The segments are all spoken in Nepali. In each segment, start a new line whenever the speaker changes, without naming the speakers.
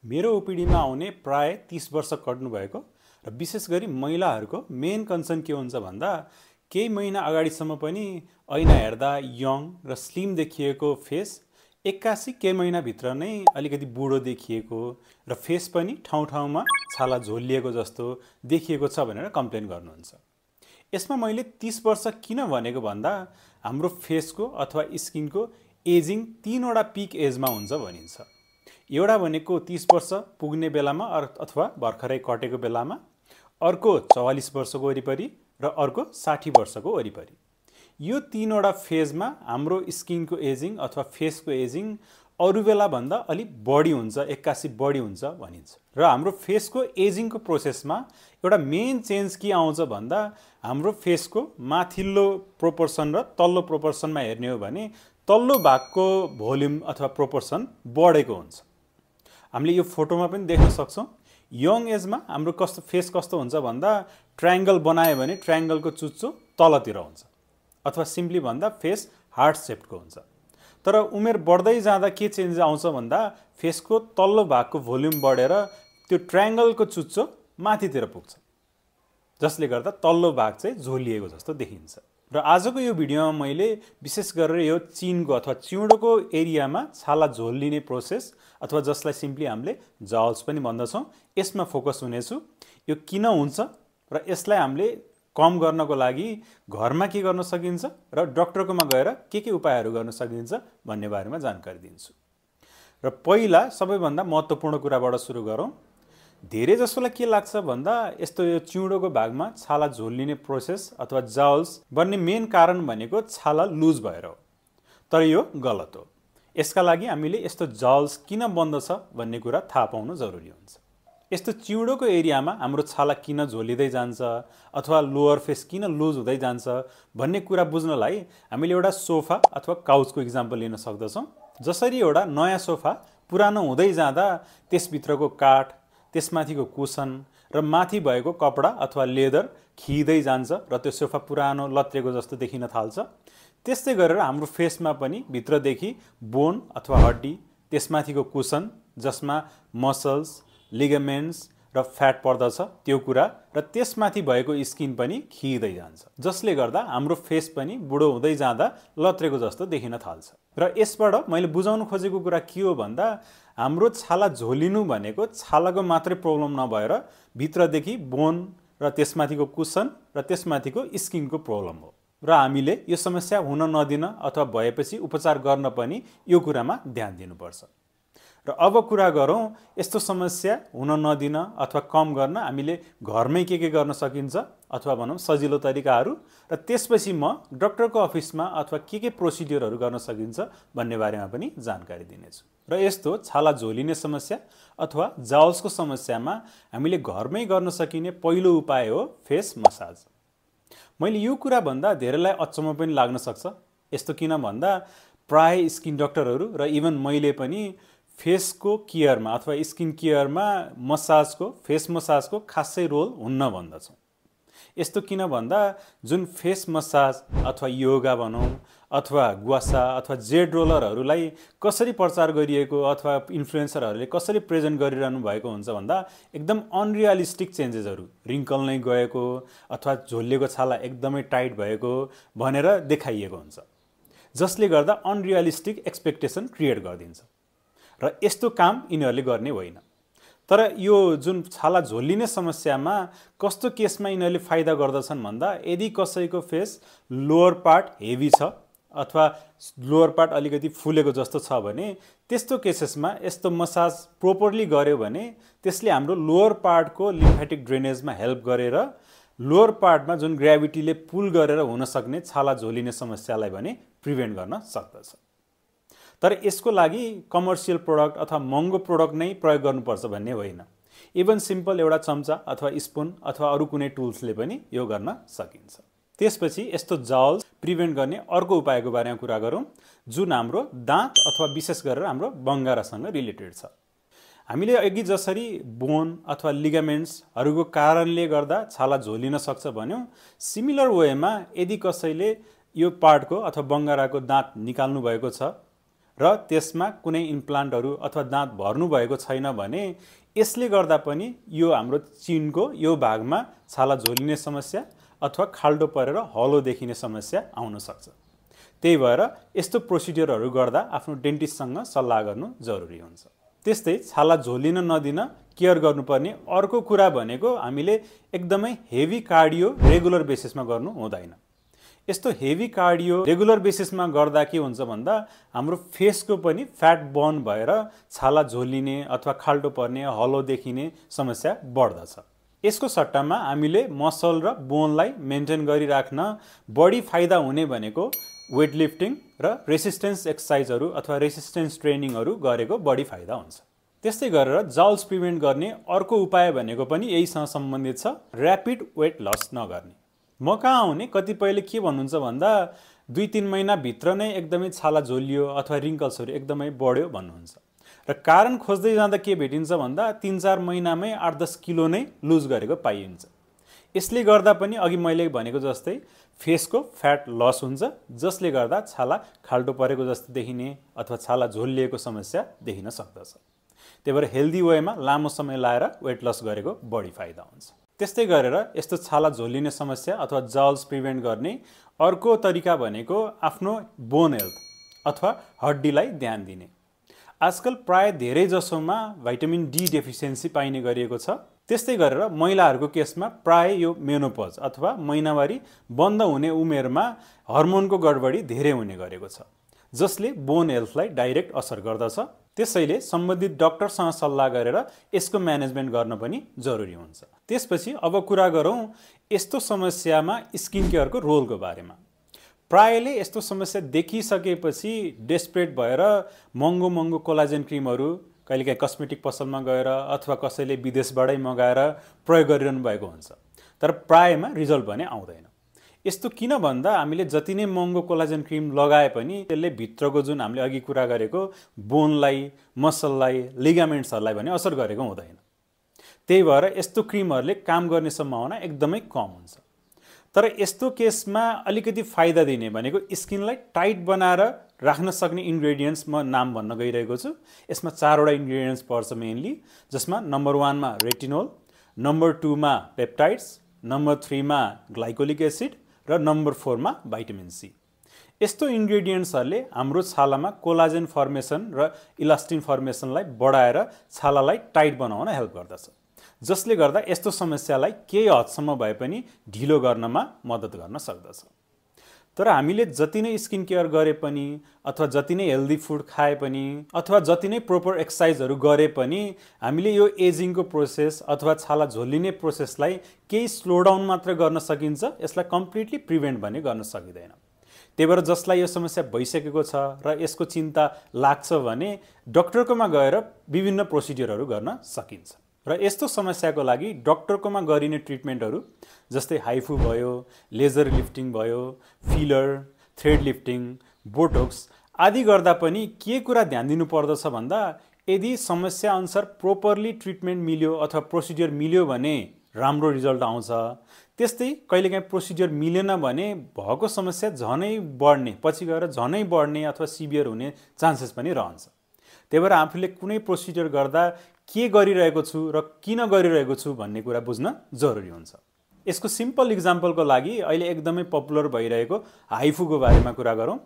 मेरो ओपिडीमा आउने प्राय 30 वर्ष कट्नु भएको र विशेष गरी महिलाहरूको मेन कन्सर्न के हुन्छ भन्दा केही महिना अगाडिसम्म पनि ऐना हेर्दा यङ र स्लिम देखिएको फेस एक्कासी केही महिनाभित्र नै अलिकति बुढो देखिएको र फेस पनि ठाउँ-ठाउँमा छाला झोलिएको जस्तो देखिएको छ भनेर कम्प्लेन गर्नुहुन्छ। यसमा मैले 30 वर्ष किन भनेको भन्दा हाम्रो फेसको अथवा स्किनको एजिङ 3 वटा पिक एजमा हुन्छ भनिन्छ। एउटा भनेको 30 वर्ष पुग्ने बेलामा अथवा भर्खरै कटेको बेलामा, अर्को 44 वर्षको वरिपरि र अर्को 60 वर्षको वरिपरि। यो 3 वटा फेजमा हाम्रो स्किनको एजिङ अथवा फेसको एजिङ अरू बेला भन्दा अलि बढी हुन्छ, एक्कासी बढी हुन्छ भनिन्छ। र हाम्रो फेसको एजिङको प्रोसेसमा एउटा मेन चेन्ज के आउँछ भन्दा हाम्रो फेसको माथिल्लो प्रोपोर्सन र तल्लो प्रोपोर्सनमा हेर्ने हो भने तल्लो भागको भोल्युम अथवा प्रोपोर्सन बढेको हुन्छ। हामीले यो फोटोमा पनि देख्न सक्छौँ। यङ एजमा हाम्रो फेस कस्तो हुन्छ भन्दा ट्रायङ्गल बनायो भने ट्रायङ्गलको चुच्चो तलतिर हुन्छ अथवा सिम्पली भन्दा फेस हार्ट सेप्डको हुन्छ। तर उमेर बढ्दै जाँदा के चेन्ज आउँछ भन्दा फेसको तल्लो भागको भोल्युम बढेर त्यो ट्रायङ्गलको चुच्चो माथितिर पुग्छ, जसले गर्दा तल्लो भाग चाहिँ झोलिएको जस्तो देखिन्छ। र आजको यो भिडियोमा मैले विशेष गरेर यो चिनको अथवा चिउँडोको एरियामा छाला झोलिने प्रोसेस अथवा जसलाई सिम्पली हामीले जल्स पनि भन्दछौँ, यसमा फोकस हुनेछु। यो किन हुन्छ र यसलाई हामीले कम गर्नको लागि घरमा के गर्न सकिन्छ र डाक्टरकोमा गएर के उपायहरू गर्न सकिन्छ भन्ने बारेमा जानकारी दिन्छु। र पहिला सबैभन्दा महत्त्वपूर्ण कुराबाट सुरु गरौँ। धेरै जसोलाई के लाग्छ भन्दा यस्तो यो चिउँडोको भागमा छाला झोलिने प्रोसेस अथवा जल्स बन्ने मेन कारण भनेको छाला लुज भएर हो। तर यो गलत हो। यसका लागि हामीले यस्तो जल्स किन बन्दछ भन्ने कुरा थाहा पाउनु जरुरी हुन्छ। यस्तो चिउँडोको एरियामा हाम्रो छाला किन झोलिँदै जान्छ अथवा लोअर फेस किन लुज हुँदै जान्छ भन्ने कुरा बुझ्नलाई हामीले एउटा सोफा अथवा काउचको इक्जाम्पल लिन सक्दछौँ। जसरी एउटा नयाँ सोफा पुरानो हुँदै जाँदा त्यसभित्रको काठ, त्यसमाथिको कुसन र माथि भएको कपडा अथवा लेदर खिँदै जान्छ र त्यो सोफा पुरानो लत्रेको जस्तो देखिन थाल्छ। त्यस्तै गरेर हाम्रो फेसमा पनि भित्रदेखि बोन अथवा हड्डी, त्यसमाथिको कुसन जसमा मसल्स, लिगामेन्ट्स र फ्याट पर्दछ त्यो कुरा र त्यसमाथि भएको स्किन पनि खिँदै जान्छ, जसले गर्दा हाम्रो फेस पनि बुढो हुँदै जाँदा लत्रेको जस्तो देखिन थाल्छ। र यसबाट मैले बुझाउनु खोजेको कुरा के हो भन्दा हाम्रो छाला झोलिनु भनेको छालाको मात्रै प्रब्लम नभएर भित्रदेखि बोन र त्यसमाथिको कुसन र त्यसमाथिको स्किनको प्रब्लम हो। र हामीले यो समस्या हुन नदिन अथवा भएपछि उपचार गर्न पनि यो कुरामा ध्यान दिनुपर्छ। र अब कुरा गरौँ यस्तो समस्या हुन नदिन अथवा कम गर्न हामीले घरमै के गर्न सकिन्छ अथवा भनौँ सजिलो तरिकाहरू, र त्यसपछि म डाक्टरको अफिसमा अथवा के प्रोसिडियरहरू गर्न सकिन्छ भन्ने बारेमा पनि जानकारी दिनेछु। र यस्तो छाला झोलिने समस्या अथवा जल्सको समस्यामा हामीले घरमै गर्न सकिने पहिलो उपाय हो फेस मसाज। मैले यो कुरा भन्दा धेरैलाई अचम्म पनि लाग्न सक्छ। यस्तो किन भन्दा प्राय स्किन डाक्टरहरू र इभन मैले पनि फेसको केयरमा अथवा स्किन केयरमा फेस मसाजको खासै रोल हुन्न भन्दछौँ। यस्तो किन भन्दा जुन फेस मसाज अथवा योगा भनौँ अथवा गुवासा अथवा जेड रोलरहरूलाई कसरी प्रचार गरिएको अथवा इन्फ्लुएन्सरहरूले कसरी प्रेजेन्ट गरिरहनु भएको हुन्छ भन्दा एकदम अनरियलिस्टिक चेन्जेसहरू, रिङ्कल नै गएको अथवा झोलिएको छाला एकदमै टाइट भएको भनेर देखाइएको हुन्छ, जसले गर्दा अनरियलिस्टिक एक्सपेक्टेसन क्रिएट गरिदिन्छ। र यस्तो काम यिनीहरूले गर्ने होइन। तर यो जुन छाला झोलिने समस्यामा कस्तो केसमा यिनीहरूले फाइदा गर्दछन् भन्दा यदि कसैको फेस लोअर पार्ट हेभी छ अथवा लोअर पार्ट अलिकति फुलेको जस्तो छ भने त्यस्तो केसेसमा यस्तो मसाज प्रोपरली गर्यो भने त्यसले हाम्रो लोअर पार्टको लिम्फेटिक ड्रेनेजमा हेल्प गरेर लोअर पार्टमा जुन ग्राभिटीले पुल गरेर हुन सक्ने छाला झोलिने समस्यालाई भने प्रिभेन्ट गर्न सक्दछ। तर यसको लागि कमर्सियल प्रोडक्ट अथवा महँगो प्रोडक्ट नै प्रयोग गर्नुपर्छ भन्ने होइन। इभन सिम्पल एउटा चम्चा अथवा स्पुन अथवा अरू कुनै टुल्सले पनि यो गर्न सकिन्छ। त्यसपछि यस्तो जल्स प्रिभेन्ट गर्ने अर्को उपायको बारेमा कुरा गरौँ, जुन हाम्रो दाँत अथवा विशेष गरेर हाम्रो बङ्गारासँग रिलेटेड छ। हामीले अघि जसरी बोन अथवा लिगामेन्ट्सहरूको कारणले गर्दा छाला झोलिन सक्छ भन्यौँ, सिमिलर वेमा यदि कसैले यो पार्टको अथवा बङ्गाराको दाँत निकाल्नु भएको छ र त्यसमा कुनै इम्प्लान्टहरू अथवा दाँत भर्नु भएको छैन भने यसले गर्दा पनि यो हाम्रो चिनको यो भागमा छाला झोलिने समस्या अथवा खाल्डो परेर हलो देखिने समस्या आउन सक्छ। त्यही भएर यस्तो प्रोसिडियरहरू गर्दा आफ्नो डेन्टिस्टसँग सल्लाह गर्नु जरुरी हुन्छ। त्यस्तै छाला झोलिन नदिन केयर गर्नुपर्ने अर्को कुरा भनेको हामीले एकदमै हेभी कार्डियो रेगुलर बेसिसमा गर्नु हुँदैन। यस्तो हेभी कार्डियो रेगुलर बेसिसमा गर्दा के हुन्छ भन्दा हाम्रो फेसको पनि फ्याट बर्न भएर छाला झोलिने अथवा खाल्टो पर्ने हलो देखिने समस्या बढ्दछ। यसको सट्टामा हामीले मसल र बोनलाई मेन्टेन गरिराख्न बढी फाइदा हुने भनेको वेट लिफ्टिङ र रेसिस्टेन्स एक्सर्साइजहरू अथवा रेसिस्टेन्स ट्रेनिङहरू गरेको बढी फाइदा हुन्छ। त्यस्तै गरेर जाउल्स प्रिभेन्ट गर्ने अर्को उपाय भनेको पनि यहीसँग सम्बन्धित छ, ऱ्यापिड वेट लस नगर्ने। म कहाँ आउने कतिपयले के भन्नुहुन्छ भन्दा 2-3 महिनाभित्र नै एकदमै छाला झोलियो अथवा रिङ्कल्सहरू एकदमै बढ्यो भन्नुहुन्छ। र कारण खोज्दै जाँदा के भेटिन्छ भन्दा 3-4 महिनामै 8-10 किलो नै लुज गरेको पाइन्छ। यसले गर्दा पनि अघि मैले भनेको जस्तै फेसको फ्याट लस हुन्छ, जसले गर्दा छाला खाल्टो परेको जस्तो देखिने अथवा छाला झोलिएको समस्या देखिन सक्दछ। त्यही भएर हेल्दी वेमा लामो समय लाएर वेट लस गरेको बढी फाइदा हुन्छ। त्यस्तै गरेर यस्तो छाला झोलिने समस्या अथवा जाउल्स प्रिभेन्ट गर्ने अर्को तरिका भनेको आफ्नो बोन हेल्थ अथवा हड्डीलाई ध्यान दिने। आजकल प्राय धेरै जसोमा भिटामिन डी डेफिसियन्सी पाइने गरिएको छ। त्यस्तै गरेर महिलाहरूको केसमा प्राय यो मेनोपज अथवा महिनावारी बन्द हुने उमेरमा हर्मोनको गडबडी धेरै हुने गरेको छ, जसले बोन हेल्थलाई डाइरेक्ट असर गर्दछ। त्यसैले सम्बन्धित डाक्टरसँग सल्लाह गरेर यसको म्यानेजमेन्ट गर्न पनि जरुरी हुन्छ। त्यसपछि अब कुरा गरौँ यस्तो समस्यामा स्किन केयरको रोलको बारेमा। प्रायले यस्तो समस्या देखिसकेपछि डेस्परेट भएर महँगो कोलाजेन क्रिमहरू कहिलेकाहीँ कस्मेटिक पसलमा गएर अथवा कसैले विदेशबाटै मगाएर प्रयोग गरिरहनु भएको हुन्छ, तर प्रायमा रिजल्ट भने आउँदैन। यस्तो किन भन्दा हामीले जति नै महँगो कोलाजेन क्रिम लगाए पनि त्यसले भित्रको जुन हामीले अघि कुरा गरेको बोनलाई, मसललाई, लिगामेन्ट्सहरूलाई भने असर गरेको हुँदैन। त्यही भएर यस्तो क्रिमहरूले काम गर्ने सम्भावना एकदमै कम हुन्छ। तर यस्तो केसमा अलिकति फाइदा दिने भनेको स्किनलाई टाइट बनाएर राख्न सक्ने इन्ग्रेडियन्ट्स म नाम भन्न गइरहेको छु। यसमा 4वटा इन्ग्रेडियन्ट्स पर्छ मेनली, जसमा नम्बर 1 मा रेटिनोल, नम्बर 2 मा पेप्टाइड्स, नम्बर 3 मा ग्लाइकोलिक एसिड र नम्बर 4 मा भिटामिन सी। यस्तो इन्ग्रेडियन्ट्सहरूले हाम्रो छालामा कोलाजेन फर्मेसन र इलास्टिन फर्मेसनलाई बढाएर छालालाई टाइट बनाउन हेल्प गर्दछ, जसले गर्दा यस्तो समस्यालाई केही हदसम्म भए पनि ढिलो गर्नमा मद्दत गर्न सक्दछ। तर हामीले जति नै स्किन केयर गरे पनि अथवा जति नै हेल्दी फुड खाए पनि अथवा जति नै प्रोपर एक्सर्साइजहरू गरे पनि हामीले यो एजिङको प्रोसेस अथवा छाला झोलिने प्रोसेसलाई केही स्लो डाउन मात्र गर्न सकिन्छ, यसलाई कम्प्लिटली प्रिभेन्ट भने गर्न सकिँदैन। त्यही भएर जसलाई यो समस्या भइसकेको छ र यसको चिन्ता लाग्छ भने डाक्टरकोमा गएर विभिन्न प्रोसिडियरहरू गर्न सकिन्छ। र यस्तो समस्याको लागि डाक्टरकोमा गरिने ट्रिटमेन्टहरू जस्तै हाइफू भयो, लेजर लिफ्टिङ भयो, फिलर, थ्रेड लिफ्टिङ, बोटोक्स आदि गर्दा पनि के कुरा ध्यान दिनु पर्दछ भन्दा यदि समस्या अनुसार प्रोपरली ट्रिटमेन्ट मिल्यो अथवा प्रोसिडियर मिल्यो भने राम्रो रिजल्ट आउँछ। त्यस्तै कहिलेकाहीँ प्रोसिडियर मिलेन भने भएको समस्या झनै बढ्ने, पछि गएर झनै बढ्ने अथवा सिभियर हुने चान्सेस पनि रहन्छ। त्यही भएर आफूले कुनै प्रोसिडियर गर्दा के गरिरहेको छु र किन गरिरहेको छु भन्ने कुरा बुझ्न जरुरी हुन्छ। यसको सिम्पल इक्जाम्पलको लागि अहिले एकदमै पपुलर भइरहेको हाइफूको बारेमा कुरा गरौँ।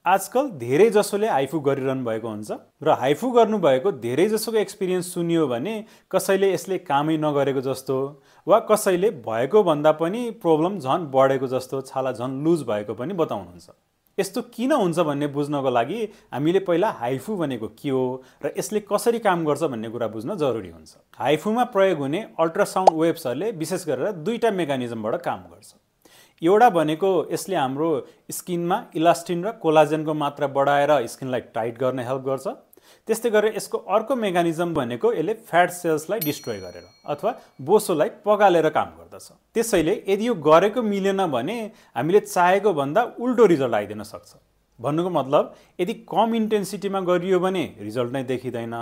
आजकल धेरै जसोले हाइफू गरिरहनु भएको हुन्छ र हाइफू गर्नुभएको धेरै जसोको एक्सपिरियन्स सुनियो भने कसैले यसले कामै नगरेको जस्तो वा कसैले भएको भन्दा पनि प्रब्लम झन् बढेको जस्तो, छाला झन् लुज भएको पनि बताउनुहुन्छ। यस्तो किन हुन्छ भन्ने बुझ्नको लागि हामीले पहिला हाइफू भनेको के हो र यसले कसरी काम गर्छ भन्ने कुरा बुझ्न जरुरी हुन्छ। हाइफूमा प्रयोग हुने अल्ट्रासाउन्ड वेव्सहरूले विशेष गरेर 2टा मेकानिजमबाट काम गर्छ। एउटा भनेको यसले हाम्रो स्किनमा इलास्टिन र कोलाजेनको मात्रा बढाएर स्किनलाई टाइट गर्न हेल्प गर्छ। त्यस्तै गरेर यसको अर्को मेकानिजम भनेको यसले फ्याट सेल्सलाई डिस्ट्रोय गरेर अथवा बोसोलाई पगालेर काम गर्दछ। त्यसैले यदि यो गरेको मिलेन भने हामीले चाहेको भन्दा उल्टो रिजल्ट आइदिन सक्छ। भन्नुको मतलब यदि कम इन्टेन्सिटीमा गरियो भने रिजल्ट नै देखिँदैन।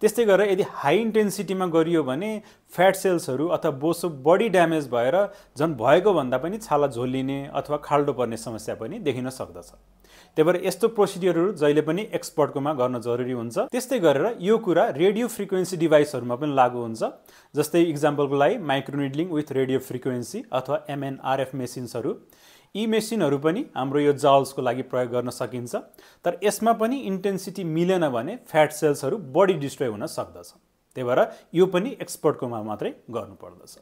त्यस्तै गरेर यदि हाई इन्टेन्सिटीमा गरियो भने फ्याट सेल्सहरू अथवा बोसो बढी ड्यामेज भएर झन् भएको भन्दा पनि छाला झोलिने अथवा खाल्डो पर्ने समस्या पनि देखिन सक्दछ। त्यही भएर यस्तो प्रोसिडियरहरू जहिले पनि एक्सपर्टकोमा गर्न जरुरी हुन्छ। त्यस्तै गरेर यो कुरा रेडियो फ्रिक्वेन्सी डिभाइसहरूमा पनि लागू हुन्छ। जस्तै इक्जाम्पलको लागि माइक्रोनिडलिङ विथ रेडियो फ्रिक्वेन्सी अथवा MNRF मेसिन्सहरू, यी मेसिनहरू पनि हाम्रो यो जाउल्सको लागि प्रयोग गर्न सकिन्छ। तर यसमा पनि इन्टेन्सिटी मिलेन भने फ्याट सेल्सहरू बढी डिस्ट्रोय हुन सक्दछ। त्यही भएर यो पनि एक्सपर्टकोमा मात्रै गर्नुपर्दछ।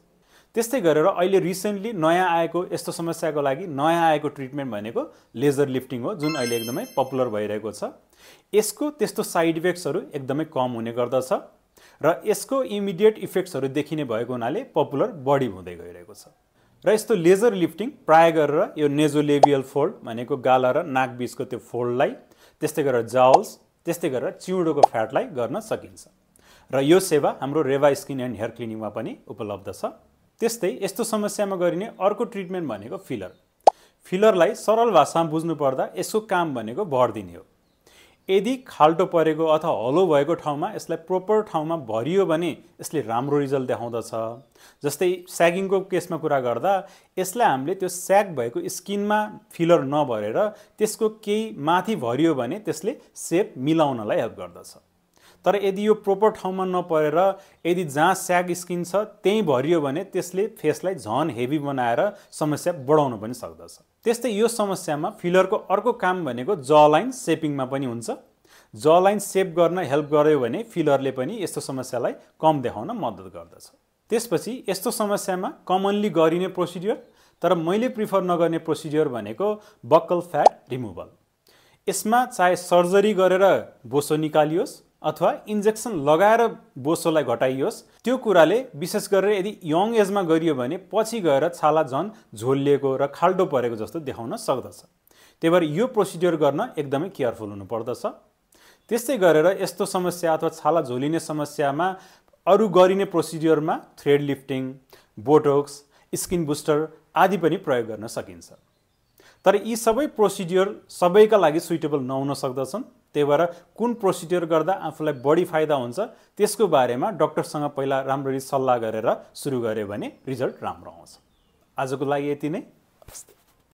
त्यस्तै गरेर अहिले रिसेन्टली नयाँ आएको यस्तो समस्याको लागि नयाँ आएको ट्रिटमेन्ट भनेको लेजर लिफ्टिङ हो, जुन अहिले एकदमै पपुलर भइरहेको छ। यसको त्यस्तो साइड इफेक्ट्सहरू एकदमै कम हुने गर्दछ र यसको इमिडिएट इफेक्ट्सहरू देखिने भएको हुनाले पपुलर बढी हुँदै गइरहेको छ। र यस्तो लेजर लिफ्टिङ प्राय गरेर यो नेजोलेबियल फोल्ड भनेको गाला र नाक बीचको त्यो फोल्डलाई, त्यस्तै गरेर जाउल्स, त्यस्तै गरेर चिउँडोको फ्याटलाई गर्न सकिन्छ। र यो सेवा हाम्रो रेवा स्किन एन्ड हेयर क्लिनिकमा पनि उपलब्ध छ। त्यस्तै यस्तो समस्यामा गरिने अर्को ट्रिटमेन्ट भनेको फिलर। फिलरलाई सरल भाषामा बुझ्नु पर्दा यसको काम भनेको भर दिने हो। यदि खाल्टो परेको अथवा हलो भएको ठाउँमा यसलाई प्रोपर ठाउँमा भरियो भने यसले राम्रो रिजल्ट देखाउँदछ। जस्तै स्यागिङको केसमा कुरा गर्दा यसलाई हामीले त्यो स्याग भएको स्किनमा फिलर नभरेर त्यसको केही माथि भरियो भने त्यसले सेप मिलाउनलाई हेल्प गर्दछ। तर यदि यो प्रोपर ठाउँमा नपरेर यदि जहाँ स्याग स्किन छ त्यहीँ भरियो भने त्यसले फेसलाई झन हेभी बनाएर समस्या बढाउन पनि सक्दछ। त्यस्तै यो समस्यामा फिलरको अर्को काम भनेको जलाइन सेपिङमा पनि हुन्छ। जलाइन सेप गर्न हेल्प गर्यो भने फिलरले पनि यस्तो समस्यालाई कम देखाउन मद्दत गर्दछ। त्यसपछि यस्तो समस्यामा कमनली गरिने प्रोसिडियर तर मैले प्रिफर नगर्ने प्रोसिडियर भनेको बक्कल फ्याट रिमुभल। यसमा चाहे सर्जरी गरेर बोसो निकालियोस् अथवा इन्जेक्सन लगाएर बोसोलाई घटाइयोस्, त्यो कुराले विशेष गरेर यदि यङ एजमा गरियो भने पछि गएर छाला झन् झोलिएको र खाल्टो परेको जस्तो देखाउन सक्दछ। त्यही भएर यो प्रोसिडियर गर्न एकदमै केयरफुल हुनुपर्दछ। त्यस्तै गरेर यस्तो समस्या अथवा छाला झोलिने समस्यामा अरू गरिने प्रोसिडियरमा thread lifting, Botox, skin booster आदि पनि प्रयोग गर्न सकिन्छ। तर यी सबै प्रोसिडियर सबैका लागि सुइटेबल नहुन सक्दछन्। त्यही भएर कुन प्रोसिडियर गर्दा आफूलाई बढी फाइदा हुन्छ त्यसको बारेमा डाक्टरसँग पहिला राम्ररी सल्लाह गरेर सुरु गर्यो भने रिजल्ट राम्रो आउँछ। आजको लागि यति नै।